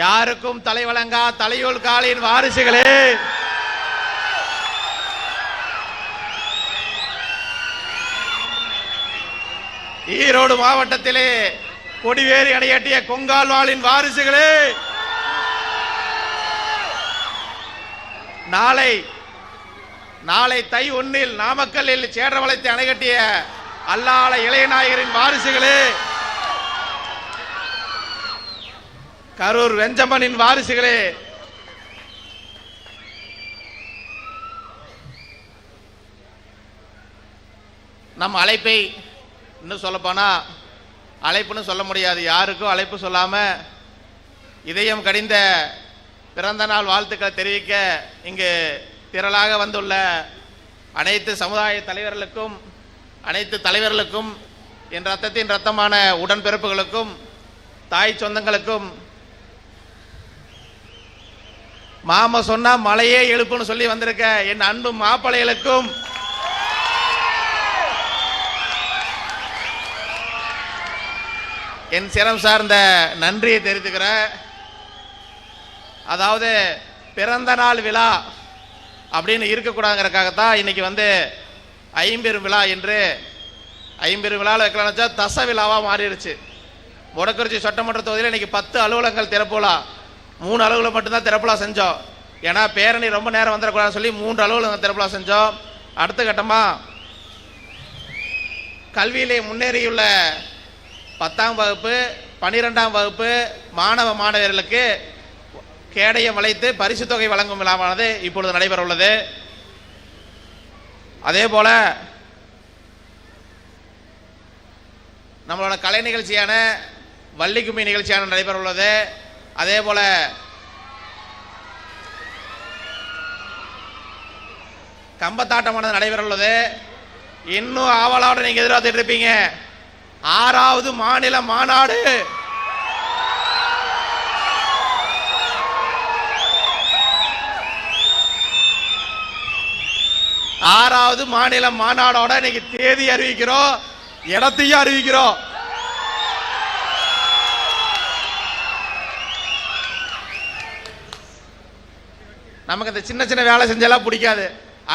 யாருக்கும் தலை வழங்கா தலையோல் காலின் வாரிசுகளே, ஈரோடு மாவட்டத்திலே கொடிவேறி அணையட்டிய கொங்கால்வாளின் வாரிசுகளே, நாளை தை 1 நாமக்கல்லில் சேற்றவளத்தை அணைகட்டிய அல்லாள இளையநாயகரின் வாரிசுகளே, கரூர் வெஞ்சம்மனின் வாரிசுகளே, நம் அழைப்பை இன்னும் சொல்லப்போனா அழைப்புன்னு சொல்ல முடியாது, யாருக்கும் அழைப்பு சொல்லாம இதயம் கடிந்த பிறந்த நாள் வாழ்த்துக்களை தெரிவிக்க இங்கு திரளாக வந்துள்ள அனைத்து சமுதாய தலைவர்களுக்கும், அனைத்து தலைவர்களுக்கும், என் ரத்தத்தின் ரத்தமான உடன்பிறப்புகளுக்கும், தாய் சொந்தங்களுக்கும், மாமா சொன்னா மலையே எழுப்புன்னு சொல்லி வந்திருக்க என் அன்பு மாப்பிள்ளைகளுக்கும், என் சிரம் சார்ந்த நன்றியை தெரிவித்துக்கிற. அதாவது பிறந்த நாள் விழா அப்படின்னு இருக்கக்கூடாதுங்கிறதுக்காகத்தான் இன்னைக்கு வந்து ஐம்பெரும் விழா என்று ஐம்பெரும் விழாவில் வைக்கலாம்னு வச்சா தச விழாவாக மாறிடுச்சு. மொடக்குறிச்சி சட்டமன்ற தொகுதியில் இன்னைக்கு 10 அலுவலகங்கள் திறப்புலா, 3 அலுவலகம் மட்டும்தான் திறப்புலா செஞ்சோம். ஏன்னா பேரணி ரொம்ப நேரம் வந்துடக்கூடாதுன்னு சொல்லி 3 அலுவலகம் திறப்புலா செஞ்சோம். அடுத்த கட்டமாக கல்வியிலே முன்னேறியுள்ள 10ஆம் வகுப்பு 12ஆம் வகுப்பு மாணவ மாணவர்களுக்கு கேடயம் வளைத்து பரிசு தொகை வழங்கும் விழாவானது இப்பொழுது நடைபெற உள்ளது. அதே போல நம்மளோட கலை நிகழ்ச்சியான வள்ளிக்கும்மி நிகழ்ச்சியான நடைபெற உள்ளது. அதே போல கம்பத்தாட்டமானது நடைபெற உள்ளது. இன்னும் ஆவலோடு நீங்க எதிர்பார்த்துட்டு இருப்பீங்க 6வது மாநில மாநாடு. 6வது மாநில மாநாடோட இன்னைக்கு தேதி அறிவிக்கிறோம், இடத்தையும் அறிவிக்கிறோம். நமக்கு இந்த சின்ன சின்ன வேலை செஞ்செல்லாம் பிடிக்காது,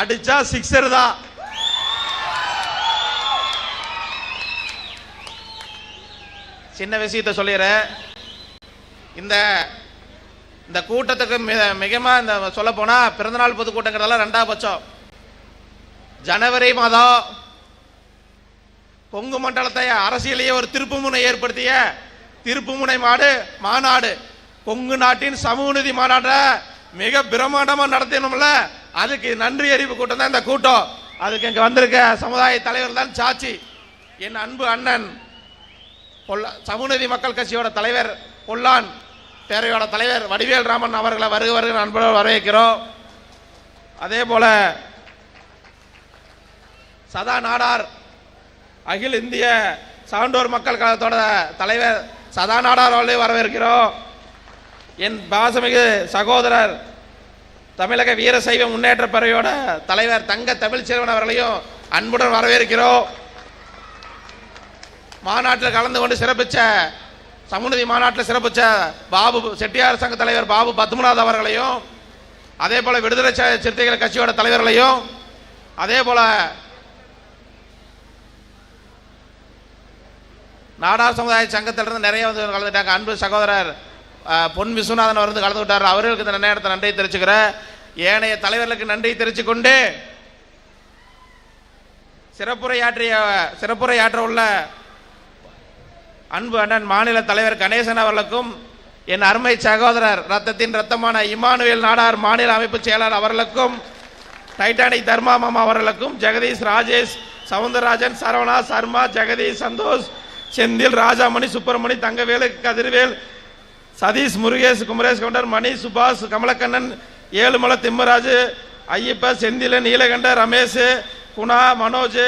அடிச்சா சிக்ஸர் தான். சின்ன விஷயத்தை சொல்லிடுறேன். இந்த கூட்டத்துக்கு மிகமா இந்த சொல்ல போனா பிறந்தநாள் பொதுக்கூட்டங்கிறதெல்லாம் 2ஆம் பட்சம். ஜனவரி மாதம் கொங்கு மண்டலத்தை அரசியலையே ஒரு திருப்புமுனை ஏற்படுத்திய திருப்புமுனை மாநாடு, கொங்கு நாட்டின் சமூக நீதி மாநாட்ட மிக பிரம்மாண்டமா நடத்தணும்ல, அதுக்கு நன்றி அறிவு கூட்டம் தான் இந்த கூட்டம். அதுக்கு இங்க வந்திருக்க சமுதாய தலைவர் தான் சாட்சி. என் அன்பு அண்ணன் சமூக நீதி மக்கள் கட்சியோட தலைவர் பொல்லான் பேரையோட தலைவர் வடிவேல் ராமன் அவர்களை வருக அன்போடு வரவேற்கிறோம். அதே போல சதா நாடார் அகில இந்திய சான்றோர் மக்கள் கழகத்தோட தலைவர் சதா நாடார் அவர்களே வரவேற்கிறோம். என் பாசமிகு சகோதரர் தமிழக வீரசைவ முன்னேற்ற பேரவையோட தலைவர் தங்க தமிழ்ச்செல்வன் அவர்களையும் அன்புடன் வரவேற்கிறோம். மாநாட்டில் கலந்து கொண்டு சிறப்பிச்ச சமூகநீதி மாநாட்டில் சிறப்பிச்ச பாபு செட்டியார் சங்க தலைவர் பாபு பத்மநாத் அவர்களையும், அதே போல விடுதலை சிறுத்தைகள் கட்சியோட தலைவர்களையும், அதே போல நாடார் சமுதாய சங்கத்திலிருந்து நிறைய வந்து கலந்துட்டாங்க. அன்பு சகோதரர் பொன் விஸ்வநாதன் அவர் வந்து கலந்து விட்டார். அவர்களுக்கு இந்த நேரத்தை நன்றி தெரிவிச்சுக்கிற. ஏனைய தலைவர்களுக்கு நன்றி தெரிவித்துக் கொண்டு சிறப்புரையாற்ற உள்ள அன்பு அண்ணன் மாநில தலைவர் கணேசன் அவர்களுக்கும், என் அருமை சகோதரர் ரத்தத்தின் ரத்தமான இமானுவேல் நாடார் மாநில அமைப்பு செயலாளர் அவர்களுக்கும், டைட்டானிக் தர்மா மாமா அவர்களுக்கும், ஜெகதீஷ் ராஜேஷ் சவுந்தரராஜன் சரவணா சர்மா ஜெகதீஷ் சந்தோஷ் செந்தில் ராஜாமணி சுப்பிரமணி தங்கவேலு கதிர்வேல் சதீஷ் முருகேஷ் குமரேஷ் கவுண்டர் மணி சுபாஷ் கமலக்கண்ணன் ஏழுமலை திம்மராஜு ஐயப்ப செந்திலன் நீலகண்ட ரமேஷ் குணா மனோஜ்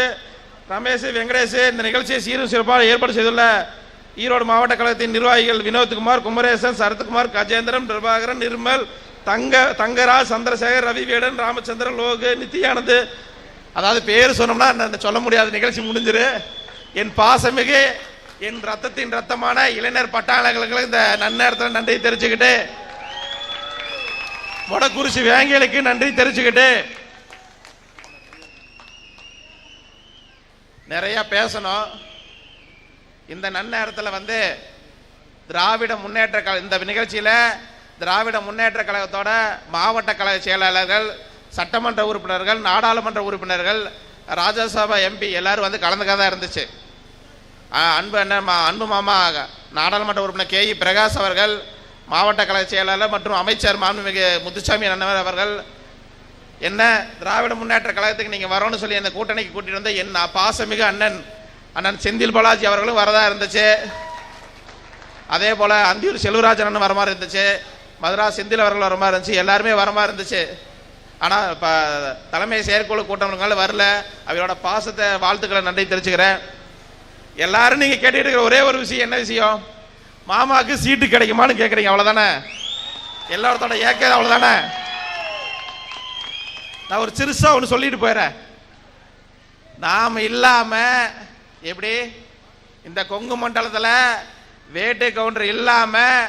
ரமேஷ் வெங்கடேஷ் இந்த நிகழ்ச்சியை சீரும் சிறப்பாக ஏற்பாடு செய்துள்ள ஈரோடு மாவட்ட கழகத்தின் நிர்வாகிகள் வினோத்குமார் குமரேசன் சரத்குமார் கஜேந்திரன் பிரபாகரன் நிர்மல் தங்கராஜ் சந்திரசேகர் ரவிவேடன் ராமச்சந்திரன் லோகு நித்யானந்த். அதாவது பேர் சொன்னோம்னா சொல்ல முடியாத நிகழ்ச்சி முடிஞ்சிரு. என் பாசமிகு என் ரத்தத்தின் ரத்தமான இளைஞர் பட்டாளர்களுக்கு இந்த நன்னேரத்தில் நன்றி தெரிஞ்சுக்கிட்டு, மொடக்குறிச்சி வேங்கைகளுக்கு நன்றி தெரிஞ்சுக்கிட்டு, நிறைய பேசணும். இந்த நன்னேரத்தில் திராவிட முன்னேற்ற கழக இந்த நிகழ்ச்சியில் திராவிட முன்னேற்ற கழகத்தோட மாவட்ட கழக செயலாளர்கள், சட்டமன்ற உறுப்பினர்கள், நாடாளுமன்ற உறுப்பினர்கள், ராஜ்யசபா எம்பி எல்லாரும் கலந்துக்காக தான் இருந்துச்சு. அன்பு மாமா நாடாளுமன்ற உறுப்பினர் KE பிரகாஷ் அவர்கள், மாவட்ட கழக செயலாளர் மற்றும் அமைச்சர் மாண்புமிகு முத்துசாமி அண்ணன் அவர்கள் என்ன திராவிட முன்னேற்ற கழகத்துக்கு நீங்கள் வரணும்னு சொல்லி அந்த கூட்டணிக்கு கூட்டிட்டு வந்து என் பாசமிகு அண்ணன் செந்தில் பாலாஜி அவர்களும் வரதா இருந்துச்சு. அதே போல் அந்தியூர் செல்வராஜன் அண்ணன் வர மாதிரி இருந்துச்சு, மதுரா செந்தில் அவர்கள் வர மாதிரி இருந்துச்சு, எல்லாருமே வர மாதிரி இருந்துச்சு. ஆனால் இப்போ தலைமை செயற்குழு கூட்டங்களும் வரல. அவரோட பாசத்தை வாழ்த்துக்களை நன்றி தெரிஞ்சுக்கிறேன். எல்லாரும் நீங்கள் கேட்டுக்கிட்டு இருக்கிற ஒரே ஒரு விஷயம், என்ன விஷயம்? மாமாவுக்கு சீட்டு கிடைக்குமான்னு கேட்குறீங்க, அவ்வளோதானே? எல்லாத்தோட ஏற்க அவ்வளோதானே? நான் ஒரு சிறுசாக ஒன்று சொல்லிட்டு போயிடுறேன். நாம் இல்லாமல் எப்படி இந்த கொங்கு மண்டலத்தில் வேட்டு கவுண்டர் இல்லாமல்,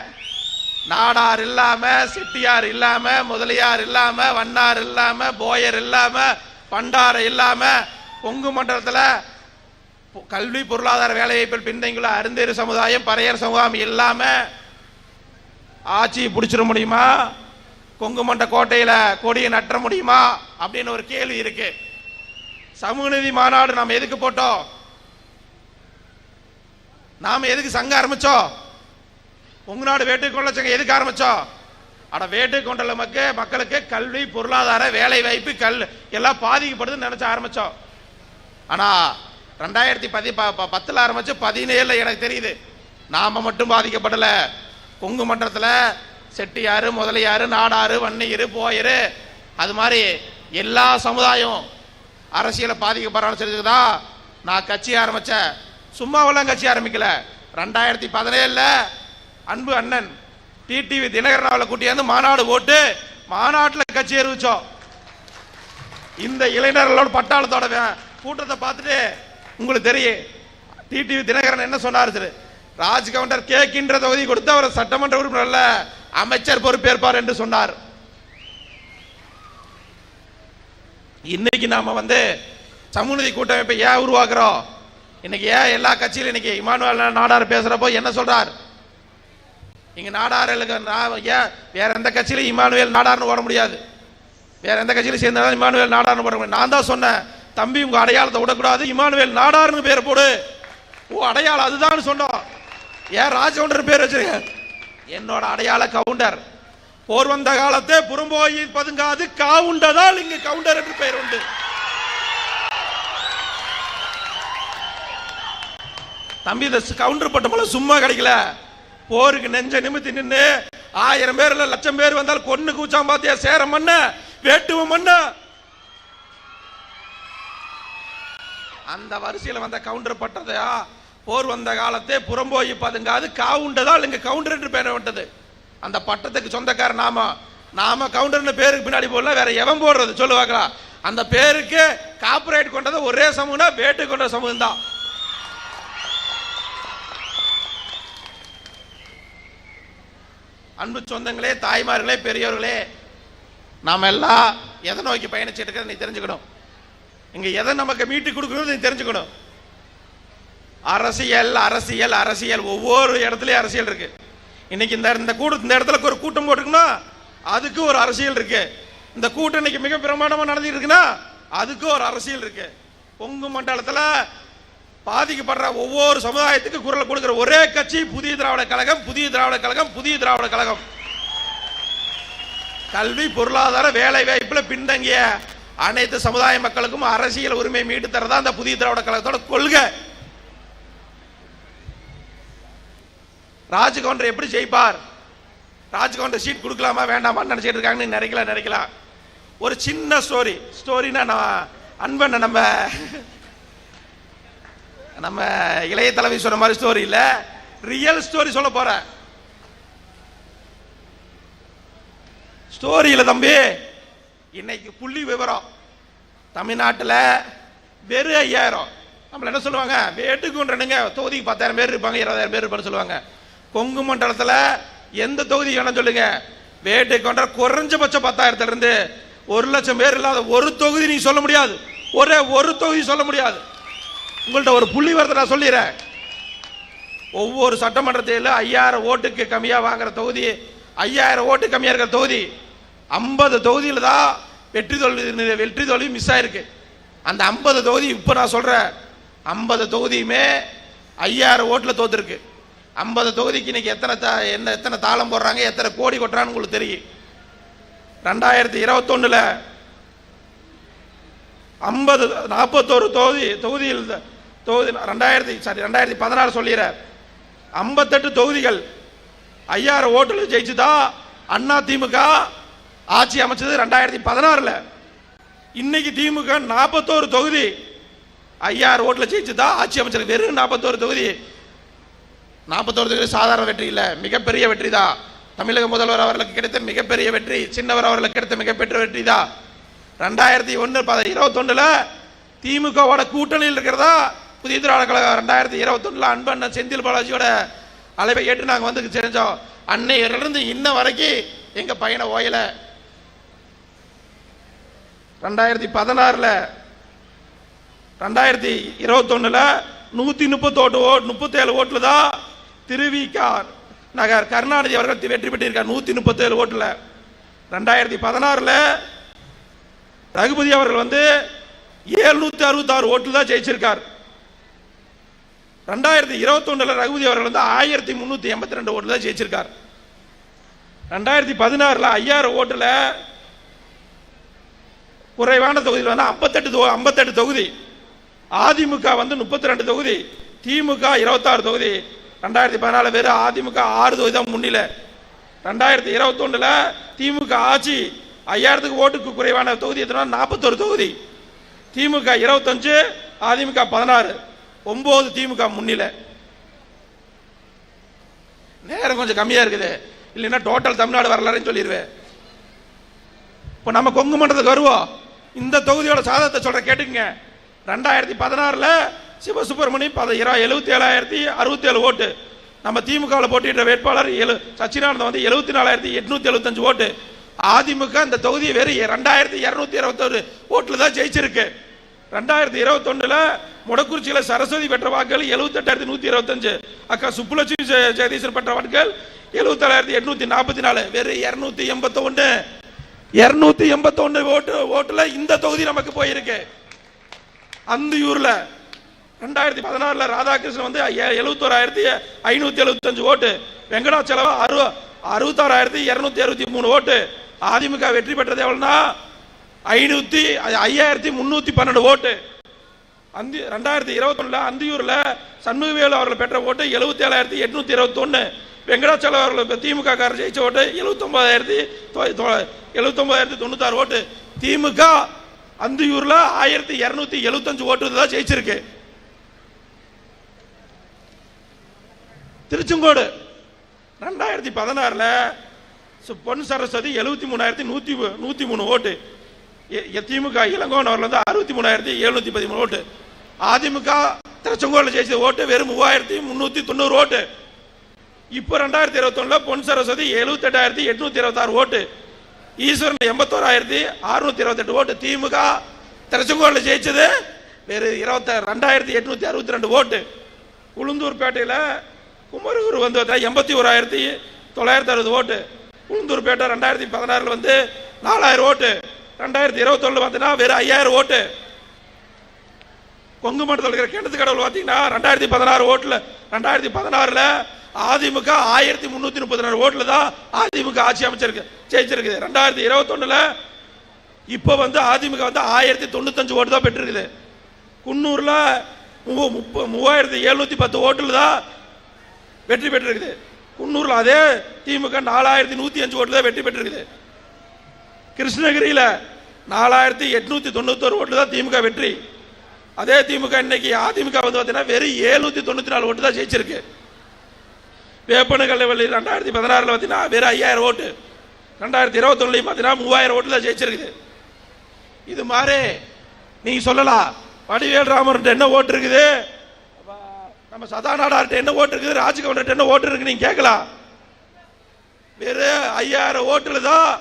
நாடார் இல்லாமல், செட்டியார் இல்லாமல், முதலியார் இல்லாமல், வண்ணார் இல்லாமல், போயர் இல்லாமல், பண்டார இல்லாமல், கொங்கு மண்டலத்தில் கல்வி பொருளாதார வேலைவாய்ப்பில் பின்தங்கியுள்ள அருந்தேறு சமுதாயம், பறையர் சமுதாயம் இல்லாமல் ஆட்சி பிடிச்சிட முடியுமா? கொங்கு மண்ட கோட்டையில் கொடியை நட்ட முடியுமா அப்படின்னு ஒரு கேள்வி இருக்கு. சமூக நீதி மாநாடு நாம் எதுக்கு போட்டோம்? நாம எதுக்கு சங்கம் ஆரம்பிச்சோம்? உங்க நாடு வேட்டுக்கொண்ட சங்கம் எதுக்கு ஆரம்பிச்சோம்? ஆனா வேட்டுக்கொண்ட மக்களுக்கு கல்வி பொருளாதார வேலை வாய்ப்பு எல்லாம் பாதிக்கப்படுதுன்னு நினைச்சு ஆரம்பிச்சோம். ஆனா 2010 ஆரம்பிச்சு 17 எனக்கு தெரியுது நாம மட்டும் பாதிக்கப்படல. கொங்கு மண்டலத்தில் செட்டியாரு, முதலியாரு, நாடாரு, வன்னியரு, போயரு, அது மாதிரி எல்லா சமுதாயம் அரசியலை பாதிக்கப்படுறான்னு தெரிஞ்சுதான் நான் கட்சி ஆரம்பிச்சேன். சும்மாவெல்லாம் கட்சி ஆரம்பிக்கல. 2017 அன்பு அண்ணன் டிடிவி தினகரன் கூட்டியாந்து மாநாடு போட்டு மாநாட்டில் கட்சி அறிவிச்சோம். இந்த இளைஞர்களோட பட்டாளத்தோட கூட்டத்தை பார்த்துட்டு உங்களுக்கு தெரியும் டிடிவி தினகரன் என்ன சொன்னார். ராஜ் கவுண்டர் கேட்கின்ற தொகுதி கொடுத்து அவர் சட்டமன்ற உறுப்பினர் அல்ல, அமைச்சர் பொறுப்பேற்பார் என்று சொன்னார். இன்னைக்கு நாம சமூக நீதி கூட்டமைப்பை ஏன் உருவாக்குறோம்? இன்னைக்கு ஏன் எல்லா கட்சியிலும் இன்னைக்கு இமானுவேல் நாடார் பேசுறப்போ என்ன சொல்றார்? இங்க நாடார்களுக்கு வேற எந்த கட்சியிலும் இமானுவேல் நாடார்னு போட முடியாது. வேற எந்த கட்சியிலும் சேர்ந்தாலும் இமானுவேல் நாடார்னு போட முடியாது. நான் தான் சொன்னேன், தம்பி உங்க அடையாளத்தை விடக்கூடாது, இமானுவேல் நாடார்னு பேர் போடு. ஓ அடையாளம் அதுதான் சொன்னோம். ஏன் ராஜகவுண்டர் பேர் வச்சிருக்க? என்னோட அடையாள கவுண்டர். போர் வந்த காலத்தே புறம்போய் பதுங்காது காவுண்டதால் இங்கு கவுண்டர் என்று பெயர் உண்டு. தம்பி இந்த கவுண்டர் பட்டம் சும்மா கிடைக்கல. போருக்கு நெஞ்ச நிமித்தி நின்று 1000 பேர் இல்ல 1,00,000 பேர் வந்தால் கொன்னு கூச்சாம் பாத்தியா சேர மண்ண வேட்டுவ மண்ண. அந்த வரிசையில் வந்த கவுண்டர் பட்டதையா போர் வந்த காலத்தே புறம்போய் பதுங்காது காவுண்டதால் இங்க கவுண்டர் என்று பெயர் விட்டது. அந்த பட்டத்துக்கு சொந்தக்கார நாம கவுண்டர்னு பேருக்கு பின்னாடி போடல, வேற எவன் போடுறது சொல்லுவாங்களா? அந்த பேருக்கு காப்பிரைட் கொண்டது ஒரே சமூகம்னா வேட்டு கொண்ட சமூகம் தான். அன்பு சொந்தங்களே, தாய்மார்களே, பெரியவர்களே, நாம எல்லாம் எதை நோக்கி பயணிச்சுட்டு இருக்கிறது நீ தெரிஞ்சுக்கணும். இங்க எதை நமக்கு மீட்டு கொடுக்கணும் நீ தெரிஞ்சுக்கணும். அரசியல் அரசியல் அரசியல் ஒவ்வொரு இடத்துலயும் அரசியல் இருக்கு. இன்னைக்கு இந்த இடத்துல ஒரு கூட்டம் போட்டுக்கணும், அதுக்கு ஒரு அரசியல் இருக்கு. இந்த கூட்டம் இன்னைக்கு மிக பிரமாண்டமா நடந்துட்டு இருக்குன்னா அதுக்கு ஒரு அரசியல் இருக்கு. கொங்கு மண்டலத்தில் பாதிக்கப்படுற ஒவ்வொரு சமுதாயத்துக்கு குரல் கொடுக்கிற ஒரே கட்சி புதிய திராவிட கழகம். புதிய திராவிட கழகம் புதிய திராவிட கழகம். கல்வி பொருளாதார வேலை வாய்ப்புல பின்தங்கிய அனைத்து சமுதாய மக்களுக்கும் அரசியல் உரிமை மீட்டு தரதா அந்த புதிய திராவிட கழகத்தோட கொள்கை. ராஜ்கவுண்டர் எப்படி ஜெயிப்பார்? ராஜ்கவுண்டர் சீட் கொடுக்கலாமா வேண்டாமான்னு நினைச்சிட்டு இருக்காங்கன்னு நினைக்கலாம். ஒரு சின்ன ஸ்டோரினா நான் அன்பன் நம்ம இளைய தலைவி சொன்ன மாதிரி ஸ்டோரி இல்ல, ரியல் ஸ்டோரி சொல்ல போற. ஸ்டோரியில தம்பி இன்னைக்கு புள்ளி விவரம் தமிழ்நாட்டில் வெறும் 5000 நம்மள என்ன சொல்லுவாங்க, வேட்டுக்கு ஒன்றுங்க தொகுதிக்கு 10,000 பேர் இருப்பாங்க, 20,000 பேர் இருப்பான்னு சொல்லுவாங்க. கொங்கு மண்டலத்தில் எந்த தொகுதி வேணும் சொல்லுங்க, வேட்டுக்கு ஒன்ற குறைஞ்சபட்சம் 10,000 இருந்து 1,00,000 பேர் இல்லாத ஒரு தொகுதி நீ சொல்ல முடியாது. ஒரே ஒரு தொகுதி சொல்ல முடியாது. உங்கள்கிட்ட ஒரு புள்ளி வரத்தை நான் சொல்லிடுறேன். ஒவ்வொரு சட்டமன்றத்தில் 5000 ஓட்டுக்கு கம்மியாக வாங்குற தொகுதி, 5000 ஓட்டு கம்மியாக இருக்கிற தொகுதி 50 தொகுதியில் தான் வெற்றி தோல்வி மிஸ் ஆயிருக்கு. அந்த 50 தொகுதி இப்போ நான் சொல்கிறேன், 50 தொகுதியுமே 5000 ஓட்டில் தோத்துருக்கு. 50 தொகுதிக்கு இன்னைக்கு எத்தனை தாளம் போடுறாங்க, எத்தனை கோடி கொட்டுறான்னு உங்களுக்கு தெரியும். 2021 41 தொகுதியில் 2016 சொல்லிடுற 58 தொகுதிகள் 5000 ஓட்டுல ஜெயிச்சுதான் அண்ணா திமுக ஆட்சி அமைச்சது 2016. இன்னைக்கு திமுக 41 தொகுதி 5000 ஓட்டுல ஜெயிச்சுதான் ஆட்சி அமைச்சர். வெறும் 41 தொகுதி. 41 தொகுதி சாதாரண வெற்றி இல்ல, மிகப்பெரிய வெற்றி தான். தமிழக முதல்வர் அவர்களுக்கு கிடைத்த மிகப்பெரிய வெற்றி, சின்னவர் அவர்களுக்கு கிடைத்த மிகப்பெரிய வெற்றி தான். 2021 திமுகவோட கூட்டணியில் இருக்கிறதா புதிய திராவிட கழகம். 2021 அன்பண்ணன் செந்தில் பாலாஜியோட அழைப்பை ஏற்று நாங்கள் வந்து செஞ்சோம். அன்னையிலிருந்து இன்ன வரைக்கும் எங்க பையனை ஓயல. 2016 2021 137 ஓட்டுல தான் திருவிக நகர் கருணாநிதி அவர்கள் வெற்றி பெற்றிருக்கார். 137 ஓட்டுல. 2016 ரகுபதி அவர்கள் வந்து 766 ஓட்டு தான் ஜெயிச்சிருக்கார். 2021 ரகுபதி அவர்கள் வந்து 1382 ஓட்டு தான் ஜெயிச்சிருக்கார். 2016 5000 ஓட்டுல குறைவான தொகுதியில் வந்து 58 தொகுதி. அதிமுக வந்து 32 தொகுதி, திமுக 26 தொகுதி. 2014 பேர் அதிமுக 6 தொகுதி தான் முன்னில. 2021 திமுக ஆட்சி 5000 ஓட்டுக்கு குறைவான தொகுதி 41 தொகுதி. திமுக 25, அதிமுக 16, 9 திமுக முன்னில. நேரம் கொஞ்சம் கம்மியா இருக்குது, இல்லைன்னா டோட்டல் தமிழ்நாடு வரலாறுன்னு சொல்லிடுவேன். இப்போ நம்ம கொங்கு மண்டலத்துக்கு வருவோம். இந்த தொகுதியோட சாதகத்தை சொல்ற கேட்டுங்க. 2016 சிவசுப்பிரமணியம் 77,067 ஓட்டு. நம்ம திமுக போட்டியிட்ட வேட்பாளர் சச்சிதானந்தம் வந்து 74,875 ஓட்டு. அதிமுக இந்த தொகுதி வெறும் 2,221 ஓட்டுல தான் ஜெயிச்சிருக்கு. 2021 முடக்குறிச்சியில் சரஸ்வதி பெற்ற வாக்குகள் 78,125. அக்கா சுப்புலட்சுமி ஜெகதீசன் பெற்ற வாக்குகள் 77,844. வெறும் 281 ஓட்டுல இந்த தொகுதி நமக்கு போயிருக்கு. அந்தியூர்ல 2016 ராதாகிருஷ்ணன் வந்து 71,575 ஓட்டு. வெங்கடாச்சலம் 66,263 ஓட்டு. அதிமுக வெற்றி பெற்றது எவ்வளவுனா 5,312 ஓட்டு. 2021 அந்தியூர்ல சண்முகவேலு அவர்கள் பெற்ற ஓட்டு 77,821. வெங்கடாச்சலம் அவர்கள் திமுக ஜெயிச்ச ஓட்டு 79,096 ஓட்டு. திமுக அந்தியூர்ல 1,275 ஓட்டு தான் ஜெயிச்சிருக்கு. திருச்செங்கோடு 2016 பொன் சரஸ்வதி 73,103 ஓட்டு. திமுக இளங்கோவன் அவர்கள் வந்து 63,713 ஓட்டு. அதிமுக திருச்செங்கோடு ஜெயிச்ச ஓட்டு வெறும் 3,390 ஓட்டு. இப்போ 2021 பொன் சரஸ்வதி 78,826 ஓட்டு. ஈஸ்வரன் 81,628 ஓட்டு. திமுக திருச்செங்கோடு ஜெயிச்சது வேறு 2,862 ஓட்டு. உளுந்தூர்பேட்டையில் குமரகுரு வந்து 81,960 ஓட்டு. உளுந்தூர்பேட்டை 2016 வந்து 4,000 ஓட்டு. 2021 பார்த்தீங்கன்னா வெறும் 5,000 ஓட்டு. கொங்கு மண்டலத்தில் இருக்கிற கிணத்து கடவுள் பார்த்தீங்கன்னா 2016 ஓட்டுல 2016 அதிமுக 1,334 ஓட்டுல தான் அதிமுக ஆட்சி அமைச்சிருக்கு ஜெயிச்சிருக்கு. 2021 இப்ப வந்து அதிமுக வந்து 1,095 ஓட்டு தான் பெற்றிருக்குது. குன்னூர்ல 3,710 ஓட்டுல தான் வெற்றி பெற்றிருக்குது. குன்னூர்ல அதே திமுக 4,105 ஓட்டுல தான் வெற்றி பெற்றிருக்குது. கிருஷ்ணகிரியில 4,891 ஓட்டுல தான் திமுக வெற்றி. அதே திமுக இன்னைக்கு அதிமுக வந்து பார்த்தீங்கன்னா வெறும் 794 ஓட்டு தான் ஜெயிச்சிருக்கு. வேப்பனகல்லி 2016 பார்த்தீங்கன்னா வெறும் 5,000 ஓட்டு. 2021 பார்த்தீங்கன்னா 3,000 ஓட்டு தான் ஜெயிச்சிருக்கு. இது மாதிரி நீங்க சொல்லலாம் வடிவேல் ராமர்கிட்ட என்ன ஓட்டு இருக்குது, நம்ம சதாநாடார்கிட்ட என்ன ஓட்டு இருக்குது, ராஜ்கவுண்டர்கிட்ட என்ன ஓட்டு இருக்கு நீங்க கேட்கலாம். வெறும் 5000 ஓட்டுல தான்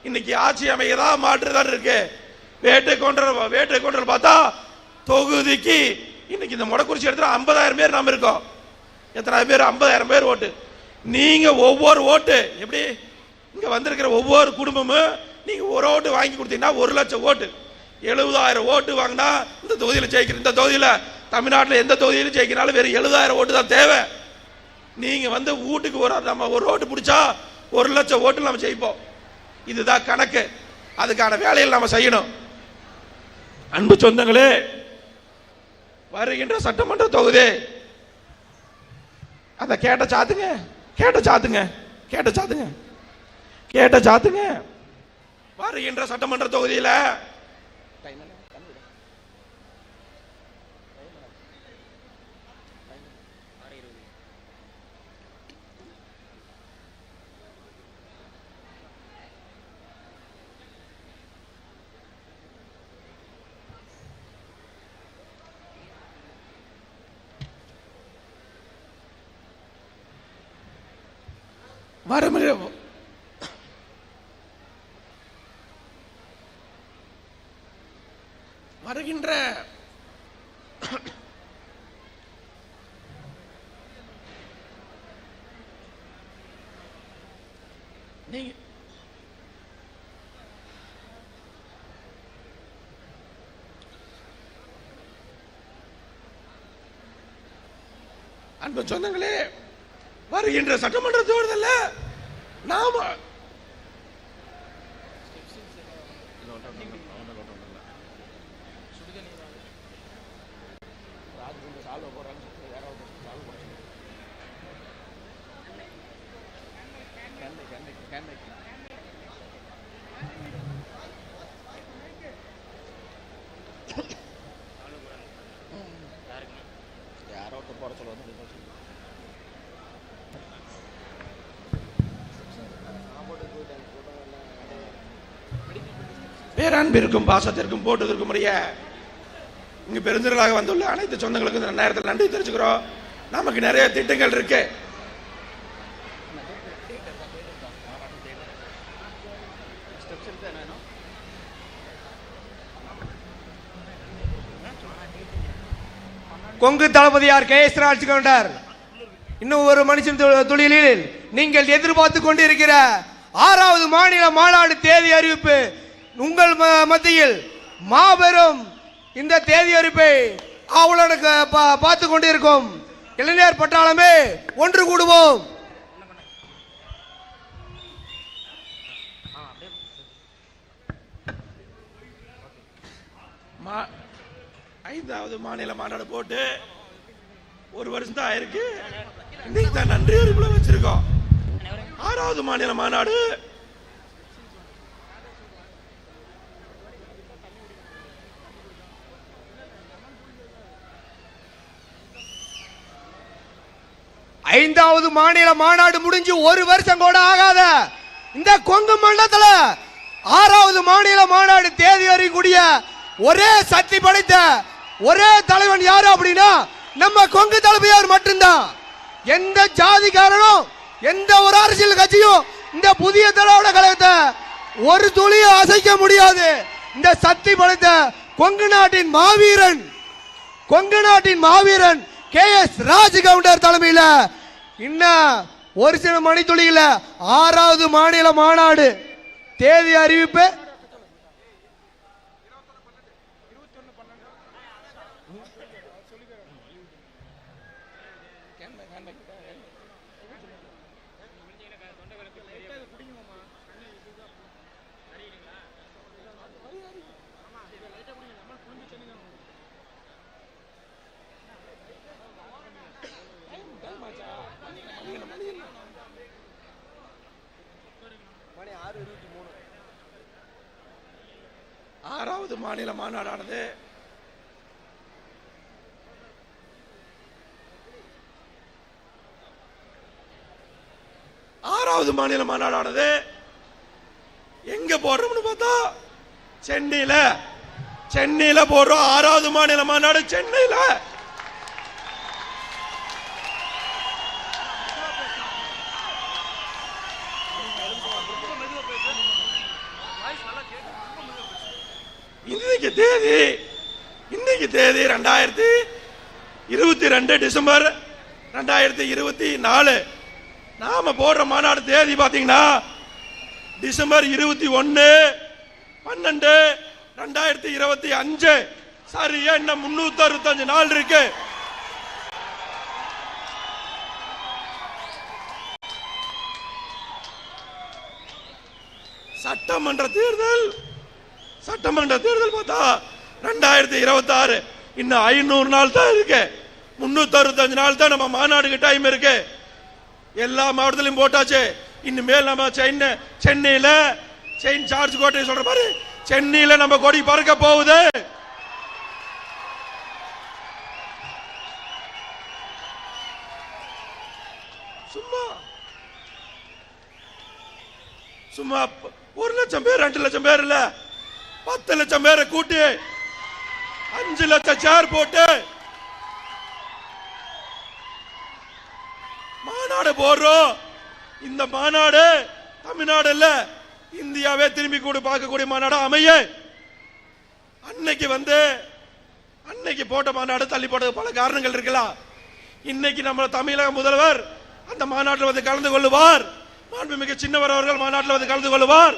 இன்னைக்கு ஆட்சி அமைக்கதா மாற்றுதான் இருக்கு. வேட்டை கொண்டல் பார்த்தா தொகுதிக்கு இன்னைக்கு இந்த மொடக்குறிச்சி இடத்துல 50,000 பேர் நாம இருக்கோம். எத்தனை பேர்? 50,000 பேர் ஓட்டு. நீங்க ஒவ்வொரு ஓட்டு எப்படி இங்க வந்திருக்கிற ஒவ்வொரு குடும்பமும் நீங்க ஒரு ஓட்டு வாங்கி கொடுத்தீங்கன்னா 1 லட்சம் ஓட்டு, 70,000 ஓட்டு வாங்கினா இந்த தொகுதியில் ஜெயிக்கிற. இந்த தொகுதியில் தமிழ்நாட்டில் எந்த தொகுதியிலும் ஜெயிக்கிறாலும் வெறும் 70,000 ஓட்டு தான் தேவை. நீங்க வந்து வீட்டுக்கு நம்ம ஒரு ஓட்டு பிடிச்சா 1 லட்சம் ஓட்டு நம்ம ஜெயிப்போம். இதுதான் கணக்கு. அதுக்கான வேலையில் நம்ம செய்யணும். அன்பு சொந்தங்களே, வருகின்ற சட்டமன்ற தொகுதி அத கேட்ட சாத்துங்க. வருகின்ற சட்டமன்ற தொகுதியில் வருகின்ற அன்பு சொந்தங்களே, வருகின்ற சட்டமன்ற தேர்தலில் நாம பேரன்பிற்கும் பாசத்திற்கும் போட்டதற்கும் முறைய இங்கு பெருந்திரளாக வந்துள்ள அனைத்து சொந்தங்களுக்கும் நேரத்தில் நன்றி தெரிவிச்சுக்கிறோம். நமக்கு நிறைய திட்டங்கள் இருக்கு. கொங்கு தளபதியார் KS ராஜ்கவுண்டர் இன்னும் ஒரு மனுஷன் தொழிலில் நீங்கள் எதிர்பார்த்து கொண்டிருக்கிற 6வது மாநில மாநாடு தேதி அறிவிப்பு உங்கள் மத்தியில் மாபெரும் இந்த தேதி அறிவிப்பை அவளுக்கு பார்த்து கொண்டிருக்கும் இளைஞர் பட்டாளமே ஒன்று கூடுவோம். ஐந்தாவது மாநில மாநாடு போட்டு 1 வருஷம் தான் ஆயிருக்கு. இன்னைக்கு தான் நன்றி அறிவிப்புல வச்சிருக்கோம். 6வது மாநில மாநாடு ஐந்தாவது மாநில மாநாடு முடிஞ்சு 1 வருஷம் கூட ஆகாத இந்த கொங்கு மண்டலத்துல 6வது மாநில மாநாடு தேதி அறியக்கூடிய ஒரே சக்தி படைத்த ஒரே தலைவன் யாரு அப்படின்னா நம்ம கொங்கு தளபதியார் மட்டும்தான். எந்த ஜாதிக்காரனும் எந்த ஒரு அரசியல் கட்சியும் இந்த புதிய திராவிட கழகத்தை ஒரு துளியும் அசைக்க முடியாது. இந்த சக்தி படைத்த கொங்கு நாட்டின் மாவீரன் KS ராஜ்கவுண்டர் தலைமையில இன்னும் ஒரு சில மணித்துளியில 6வது மாநில மாநாடு தேதி அறிவிப்பு ஆறாவது மாநில மாநாடானது எங்க போடுறோம்னு பார்த்தா சென்னையில போடுறோம். 6வது மாநில மாநாடு சென்னையில. இன்னைக்கு தேதி 2022 டிசம்பர் 2024. நாம போடுற மாநாடு தேதி பாத்தீங்கன்னா டிசம்பர் 21/12/2025. சரியா இன்னும் 365 நாள் இருக்கு. சட்டமன்ற தேர்தல் பார்த்தா 2026. இன்னும் 500 நாள் தான் இருக்கு. 365 நாள் தான் நம்ம மாநாடுக்கு டைம் இருக்கு. எல்லா மாவட்டத்திலும் போட்டாச்சு. இனிமேல் நம்ம சென்னையில செயின்ட் ஜார்ஜ் கோட்டை சொல்ற மாதிரி சென்னையில நம்ம கொடி பறக்க போகுது. சும்மா 1 லட்சம் பேர் 2 லட்சம் பேர் இல்ல, 10 லட்சம் பேரை கூட்டி 5 லட்சம் சேர் போட்டு மாநாடு போடுறோம். இந்த மாநாடு தமிழ்நாடு இல்ல, இந்தியாவே திரும்பி கூட பார்க்கக்கூடிய மாநாடு அமைய. அன்னைக்கு போட்ட மாநாடு தள்ளி போட பல காரணங்கள் இருக்கலாம். இன்னைக்கு நம்ம தமிழக முதல்வர் அந்த மாநாட்டில் வந்து கலந்து கொள்ளுவார். மாண்புமிகு சின்னவர் அவர்கள் மாநாட்டில் வந்து கலந்து கொள்ளுவார்.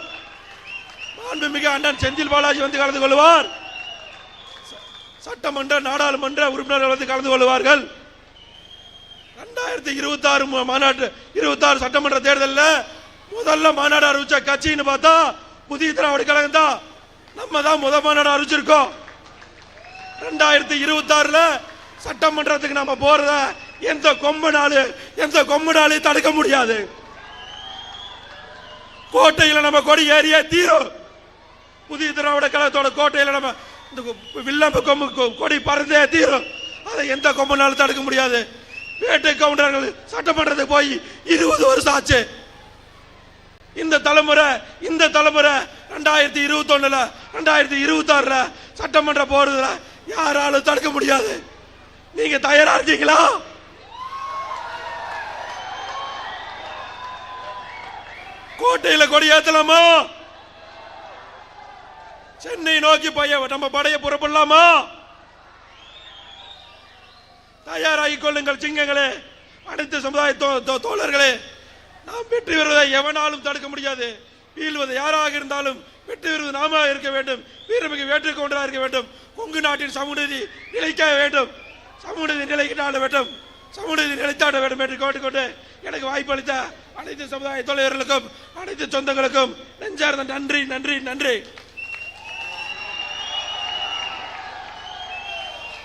மாண்புமிகு அண்ணன் செந்தில் பாலாஜி வந்து கலந்து கொள்ளுவார். சட்டமன்ற நாடாளுமன்ற உறுப்பினர்கள் வந்து கலந்து கொள்வார்கள். 2026 சட்டமன்ற தேர்தலில் முதல்ல மாநாடு அறிவிச்ச கட்சின்னு பார்த்தா புதிய திராவிட கழகம் தான். நம்ம தான் முதல் மாநாடு அறிவிச்சிருக்கோம். 2026 சட்டமன்றத்துக்கு நம்ம போறத எந்த கொம்பனாலும் தடுக்க முடியாது. கோட்டையில நம்ம கொடி ஏறிய தீரும். புதிய திராவிட கழகத்தோட கோட்டையில நம்ம வில்லம்பு கொடி பறந்தே தீரும். அதை எந்த கொம்பனாலும் தடுக்க முடியாது. வேட்டை கவுண்டர்கள் சட்டமன்றத்துக்கு போய் 20 வருஷம் ஆச்சு. இந்த தலைமுறை 2021 2026 சட்டமன்ற போறதுல யாராலும் தடுக்க முடியாது. நீங்க தயாரா இருக்கீங்களா? கோட்டையில கொடி ஏத்தலாமா? சென்னை நோக்கி நம்ம படைய புறப்படலாமா? தயாராகிக் கொள்ளுங்கள் சிங்கங்களே, அனைத்து சமுதாய தோழர்களே. நாம் வெற்றி பெறுவதை எவனாலும் தடுக்க முடியாது. வீழ்வது யாராக இருந்தாலும் வெற்றி பெறுவது நாம இருக்க வேண்டும். வீரமிகு வேற்றுக் கொண்டா இருக்க வேண்டும். கொங்கு நாட்டின் சமூகநீதி நிலைக்க வேண்டும். சமூகநீதி நிலைத்தாட வேண்டும். சமூகநீதி நிலைத்தாட வேண்டும் என்று கேட்டுக்கொண்டு எனக்கு வாய்ப்பளித்த அனைத்து சமுதாய தோழர்களுக்கும் அனைத்து சொந்தங்களுக்கும் நெஞ்சார்ந்த நன்றி.